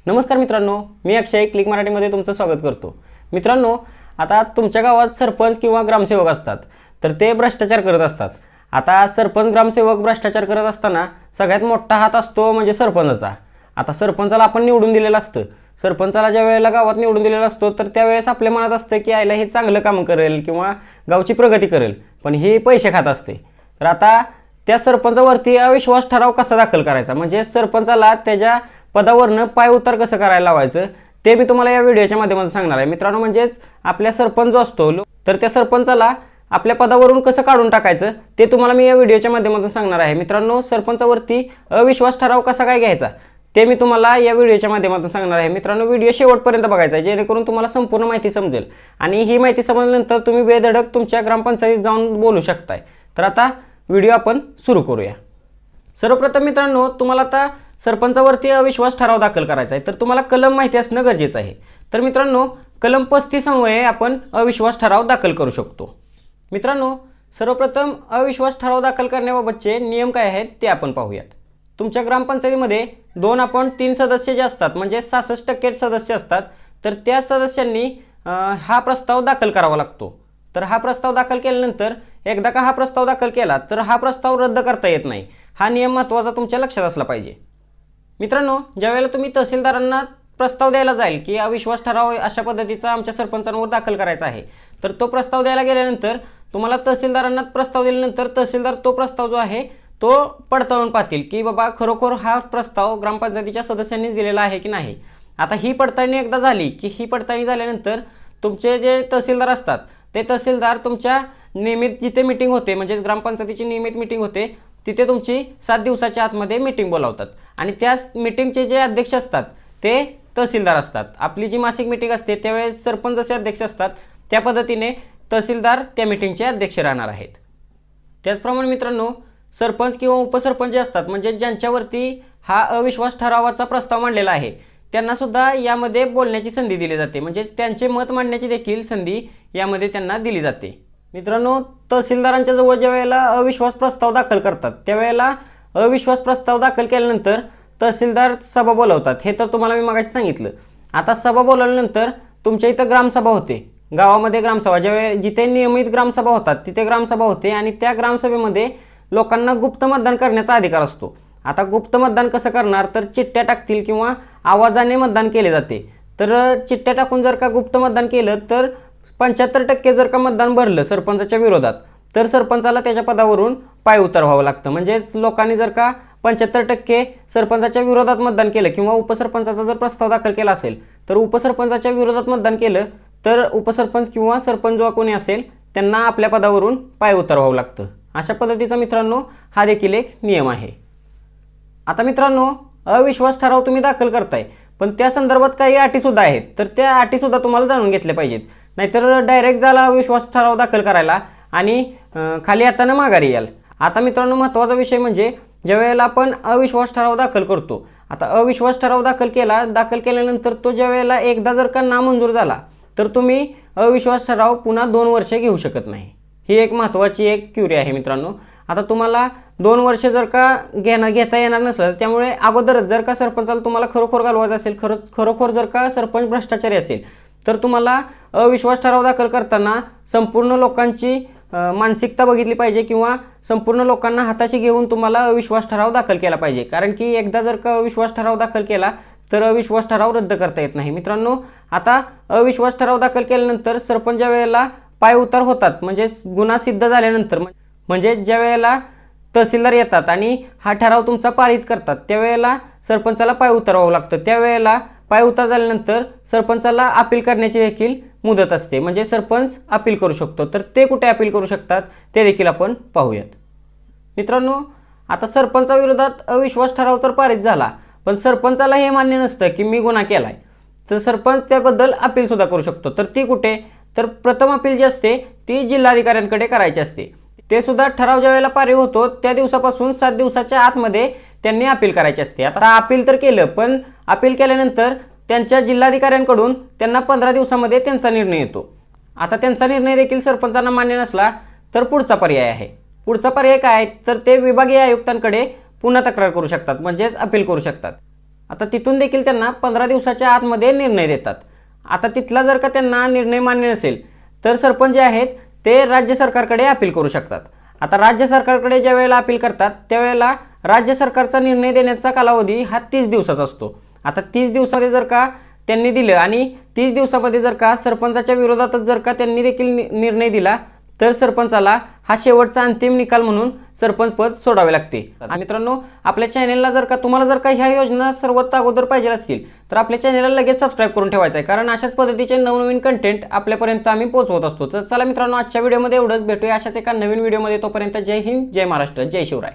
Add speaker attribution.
Speaker 1: नमस्कार मित्रांनो, मी अक्षय क्लिक मराठीमध्ये तुमचं स्वागत करतो। मित्रांनो, आता तुमच्या गावात सरपंच किंवा ग्रामसेवक असतात, तर ते भ्रष्टाचार करत असतात। आता सरपंच ग्रामसेवक भ्रष्टाचार करत असताना सगळ्यात मोठा हात असतो म्हणजे सरपंचाचा। आता सरपंचाला आपण निवडून दिलेलं असतं। सरपंचाला ज्या वेळेला गावात निवडून दिलेलं असतो तर त्यावेळेस आपल्या मनात असतं की आयला हे चांगलं काम करेल किंवा गावची प्रगती करेल, पण हे पैसे खात असते। तर आता त्या सरपंचावरती अविश्वास ठराव कसा दाखल करायचा, म्हणजे सरपंचाला त्याच्या पदावरनं पाय उतार कसं करायला लावायचं ते मी तुम्हाला या व्हिडिओच्या माध्यमातून सांगणार आहे मित्रांनो। म्हणजेच आपल्या सरपंच जो असतो तर त्या सरपंचाला आपल्या पदावरून कसं काढून टाकायचं ते तुम्हाला मी या व्हिडिओच्या माध्यमातून सांगणार आहे मित्रांनो। सरपंचावरती अविश्वास ठराव कसा काय घ्यायचा ते मी तुम्हाला या व्हिडिओच्या माध्यमातून सांगणार आहे मित्रांनो। व्हिडिओ शेवटपर्यंत बघायचा आहे जेणेकरून तुम्हाला संपूर्ण माहिती समजेल आणि ही माहिती समजल्यानंतर तुम्ही बेधडक तुमच्या ग्रामपंचायतीत जाऊन बोलू शकताय। तर आता व्हिडिओ आपण सुरू करूया। सर्वप्रथम मित्रांनो, तुम्हाला आता सरपंचावरती अविश्वास ठराव दाखल करायचा आहे तर तुम्हाला कलम माहिती असणं गरजेचं आहे। तर मित्रांनो, कलम 35 अन्वये आपण अविश्वास ठराव दाखल करू शकतो। मित्रांनो, सर्वप्रथम अविश्वास ठराव दाखल करण्याबाबतचे नियम काय आहेत ते आपण पाहूयात। तुमच्या ग्रामपंचायतीमध्ये 2/3 सदस्य जे असतात म्हणजे 66% सदस्य असतात, तर त्या सदस्यांनी हा प्रस्ताव दाखल करावा लागतो। तर हा प्रस्ताव दाखल केल्यानंतर एकदा का हा प्रस्ताव दाखल केला तर हा प्रस्ताव रद्द करता येत नाही। हा नियम महत्त्वाचा तुमच्या लक्षात असला पाहिजे। मित्रांनो, ज्यावेळेला तुम्ही तहसीलदारांना प्रस्ताव द्यायला जाईल की अविश्वास ठराव अशा पद्धतीचा आमच्या सरपंचांवर दाखल करायचा आहे, तर तो प्रस्ताव द्यायला गेल्यानंतर तुम्हाला तहसीलदारांना प्रस्ताव दिल्यानंतर तहसीलदार तो प्रस्ताव जो आहे तो पडताळून पाहतील की बाबा खरोखर हा प्रस्ताव ग्रामपंचायतीच्या सदस्यांनीच दिलेला आहे की नाही। आता ही पडताळणी एकदा झाली की ही पडताळणी झाल्यानंतर तुमचे जे तहसीलदार असतात ते तहसीलदार तुमच्या नियमित जिथे मीटिंग होते म्हणजे ग्रामपंचायतीची नियमित मीटिंग होते तिथे तुमची 7 दिवसाच्या आतमध्ये मीटिंग बोलावतात आणि त्या मीटिंगचे जे अध्यक्ष असतात ते तहसीलदार असतात। आपली जी मासिक मीटिंग असते त्यावेळेस सरपंच जसे अध्यक्ष असतात त्या पद्धतीने तहसीलदार त्या मीटिंगचे अध्यक्ष राहणार आहेत। त्याचप्रमाणे मित्रांनो, सरपंच किंवा उपसरपंच जे असतात म्हणजे ज्यांच्यावरती हा अविश्वास ठरावाचा प्रस्ताव मांडलेला आहे त्यांना सुद्धा यामध्ये बोलण्याची संधी दिली जाते, म्हणजे त्यांचे मत मांडण्याची देखील संधी यामध्ये त्यांना दिली जाते। मित्रांनो, तहसीलदारांच्या जवळ ज्या वेळेला अविश्वास प्रस्ताव दाखल करतात त्यावेळेला अविश्वास प्रस्ताव दाखल केल्यानंतर तहसीलदार सभा बोलवतात, हे तर तुम्हाला मी मगाशी सांगितलं। आता सभा बोलवल्यानंतर तुमच्या इथं ग्रामसभा होते, गावामध्ये ग्रामसभा ज्यावेळेस जिथे नियमित ग्रामसभा होतात तिथे ग्रामसभा होते आणि त्या ग्रामसभेमध्ये लोकांना गुप्त मतदान करण्याचा अधिकार असतो। आता गुप्त मतदान कसं करणार, तर चिठ्ठ्या टाकतील किंवा आवाजाने मतदान केले जाते। तर चिठ्ठ्या टाकून जर का गुप्त मतदान केलं तर 75% जर का मतदान भरलं सरपंचाच्या विरोधात तर सरपंचाला त्याच्या पदावरून पाय उतार व्हावं लागतं। म्हणजेच लोकांनी जर का 75% सरपंचाच्या विरोधात मतदान केलं किंवा उपसरपंचाचा जर प्रस्ताव दाखल केला असेल तर उपसरपंचाच्या विरोधात मतदान केलं तर उपसरपंच किंवा सरपंच जो कोणी असेल त्यांना आपल्या पदावरून पाय उतार व्हावं लागतं। अशा पद्धतीचा मित्रांनो हा देखील एक नियम आहे। आता मित्रांनो, अविश्वास ठराव तुम्ही दाखल करताय पण त्या संदर्भात काही अटीसुद्धा आहेत, तर त्या अटीसुद्धा तुम्हाला जाणून घेतल्या पाहिजेत, नाहीतर डायरेक्ट झाला अविश्वास ठराव दाखल करायला आणि खाली हाताने माघारी याल। आता मित्रांनो, महत्त्वाचा विषय म्हणजे ज्यावेळेला आपण अविश्वास ठराव दाखल करतो, आता अविश्वास ठराव दाखल केल्यानंतर तो ज्यावेळेला एकदा जर का नामंजूर झाला तर तुम्ही अविश्वास ठराव पुन्हा 2 वर्षे घेऊ शकत नाही। ही एक महत्त्वाची एक क्युरी आहे मित्रांनो। आता तुम्हाला 2 वर्ष जर का घेता येणार नसेल, त्यामुळे अगोदरच जर का सरपंचाला तुम्हाला खरोखर घालवायचं असेल, खरोखर जर का सरपंच भ्रष्टाचारी असेल तर तुम्हाला अविश्वास ठराव दाखल करताना संपूर्ण लोकांची मानसिकता बघितली पाहिजे किंवा संपूर्ण लोकांना हाताशी घेऊन तुम्हाला अविश्वास ठराव दाखल केला पाहिजे, कारण की एकदा जर का अविश्वास ठराव दाखल केला तर अविश्वास ठराव रद्द करता येत नाही। मित्रांनो, आता अविश्वास ठराव दाखल केल्यानंतर सरपंच ज्या वेळेला पाय उतार होतात म्हणजे गुन्हा सिद्ध झाल्यानंतर, म्हणजे ज्या वेळेला तहसीलदार येतात आणि हा ठराव तुमचा पारित करतात त्यावेळेला सरपंचाला पाय उतरवावं लागतं। त्यावेळेला पाय उतार झाल्यानंतर सरपंचाला अपील करण्याची देखील मुदत असते, म्हणजे सरपंच अपील करू शकतो। तर ते कुठे अपील करू शकतात ते देखील आपण पाहूयात। मित्रांनो, आता सरपंचाविरोधात अविश्वास ठराव तर पारित झाला पण सरपंचाला हे मान्य नसतं की मी गुन्हा केलाय, तर सरपंच त्याबद्दल अपील सुद्धा करू शकतो। तर ती कुठे, तर प्रथम अपील जी असते ती जिल्हाधिकाऱ्यांकडे करायची असते। ते सुद्धा ठराव ज्या वेळेला पारित होतो त्या दिवसापासून 7 दिवसाच्या आतमध्ये त्यांनी अपील करायची असते। आता अपील तर केलं पण अपील केल्यानंतर त्यांच्या जिल्हाधिकाऱ्यांकडून त्यांना 15 दिवसामध्ये त्यांचा निर्णय येतो। आता त्यांचा निर्णय देखील सरपंचांना मान्य नसला तर पुढचा पर्याय आहे। पुढचा पर्याय काय, तर ते विभागीय आयुक्तांकडे पुन्हा तक्रार करू शकतात, म्हणजेच अपील करू शकतात। आता तिथून देखील त्यांना 15 दिवसाच्या आतमध्ये निर्णय देतात. आता तिथला जर का त्यांना निर्णय मान्य नसेल तर सरपंच जे आहेत ते राज्य सरकारकडे अपील करू शकतात. आता राज्य सरकारकडे ज्या वेळेला अपील करतात त्यावेळेला राज्य सरकारचा निर्णय देण्याचा कालावधी हा 30 दिवसाचा असतो. आता 30 दिवसामध्ये जर का त्यांनी दिलं आणि 30 दिवसामध्ये जर का सरपंचाच्या विरोधातच जर का त्यांनी देखील निर्णय दिला तर सरपंचाला हा शेवटचा अंतिम निकाल म्हणून सरपंच पद सोडावे लागते. मित्रांनो, आपल्या चॅनेलला जर का तुम्हाला जर का ह्या योजना सर्वात अगोदर पाहिजे असतील तर आपल्या चॅनेलला लगेच सबस्क्राईब करून ठेवायचं आहे, कारण अशाच पद्धतीचे नवनवीन कंटेंट आपल्यापर्यंत आम्ही पोहोचवत असतो. तर चला मित्रांनो, आजच्या व्हिडिओमध्ये एवढंच. भेटूया अशाच एका नवीन व्हिडिओमध्ये. तोपर्यंत जय हिंद, जय महाराष्ट्र, जय शिवराय.